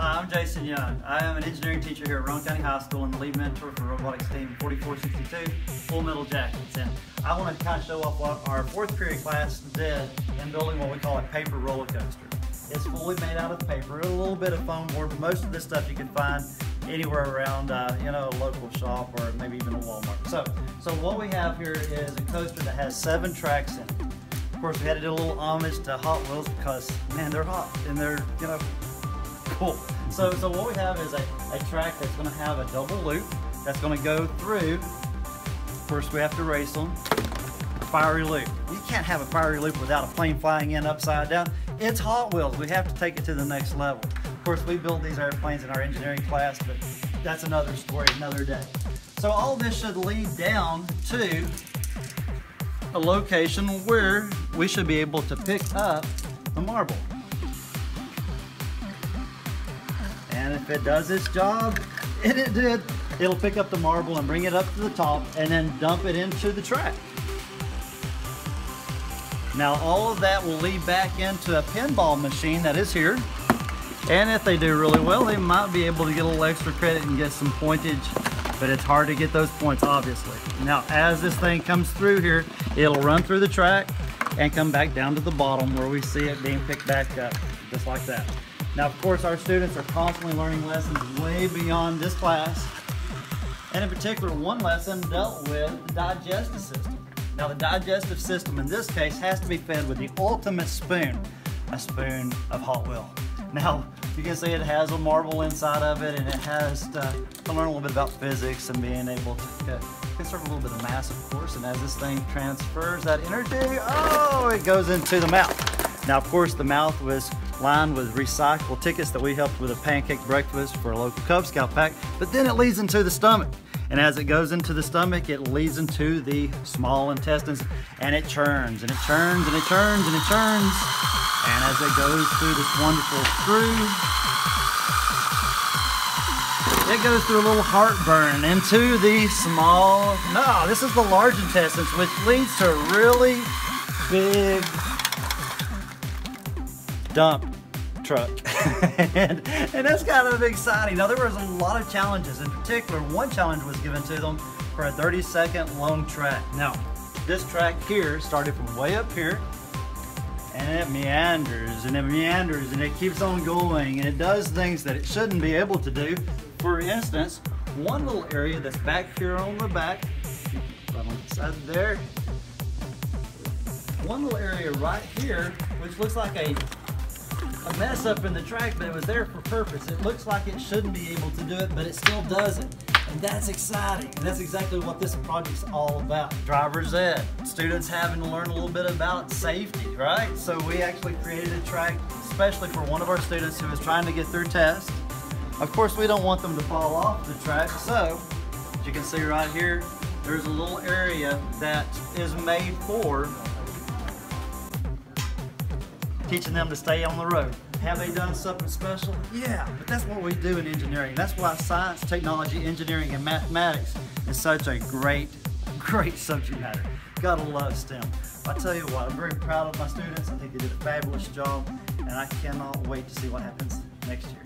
Hi, I'm Jason Young. I am an engineering teacher here at Roane County High School and the lead mentor for robotics team 4462, Full Metal Jackets. And I want to kind of show off what our fourth period class did in building what we call a paper roller coaster. It's fully made out of paper, a little bit of foam board, but most of this stuff you can find anywhere around a local shop or maybe even a Walmart. So what we have here is a coaster that has 7 tracks in it. Of course, we had to do a little homage to Hot Wheels because, man, they're hot and they're, cool. So what we have is a track that's going to have a double loop that's going to go through. First, we have to race them. Fiery loop. You can't have a fiery loop without a plane flying in upside down. It's Hot Wheels. We have to take it to the next level. Of course, we build these airplanes in our engineering class, but that's another story, another day. So all this should lead down to a location where we should be able to pick up the marble. And if it does its job, and it did, it'll pick up the marble and bring it up to the top and then dump it into the track. Now all of that will lead back into a pinball machine that is here. And if they do really well, they might be able to get a little extra credit and get some pointage, but it's hard to get those points, obviously. Now, as this thing comes through here, it'll run through the track and come back down to the bottom where we see it being picked back up, just like that. Now, of course, our students are constantly learning lessons way beyond this class. And in particular, one lesson dealt with the digestive system. Now, the digestive system in this case has to be fed with the ultimate spoon, a spoon of Hot Wheel. Now, you can see it has a marble inside of it, and it has to learn a little bit about physics and being able to conserve a little bit of mass, of course. And as this thing transfers that energy, it goes into the mouth. Now, of course, the mouth was lined with recycled tickets that we helped with a pancake breakfast for a local Cub Scout pack, but then it leads into the stomach. And as it goes into the stomach, it leads into the small intestines, and it churns, and it churns, and it churns, and it churns. And as it goes through this wonderful screw, it goes through a little heartburn into the small, this is the large intestines, which leads to a really big dump truck. and that's kind of exciting. Now, there was a lot of challenges. In particular, one challenge was given to them for a 30-second long track. Now, this track here started from way up here, and it meanders and it meanders and it keeps on going, and it does things that it shouldn't be able to do. For instance, one little area that's back here on the back, right on the side there, one little area right here, which looks like a mess up in the track, but it was there for purpose. It looks like it shouldn't be able to do it, but it still does it. And that's exciting. And that's exactly what this project's all about. Driver's ed, students having to learn a little bit about safety, right? So we actually created a track especially for one of our students who is trying to get through tests. Of course, we don't want them to fall off the track, so as you can see right here, there's a little area that is made for teaching them to stay on the road. Have they done something special? Yeah, but that's what we do in engineering. That's why science, technology, engineering, and mathematics is such a great subject matter. Gotta love STEM. I tell you what, I'm very proud of my students. I think they did a fabulous job, and I cannot wait to see what happens next year.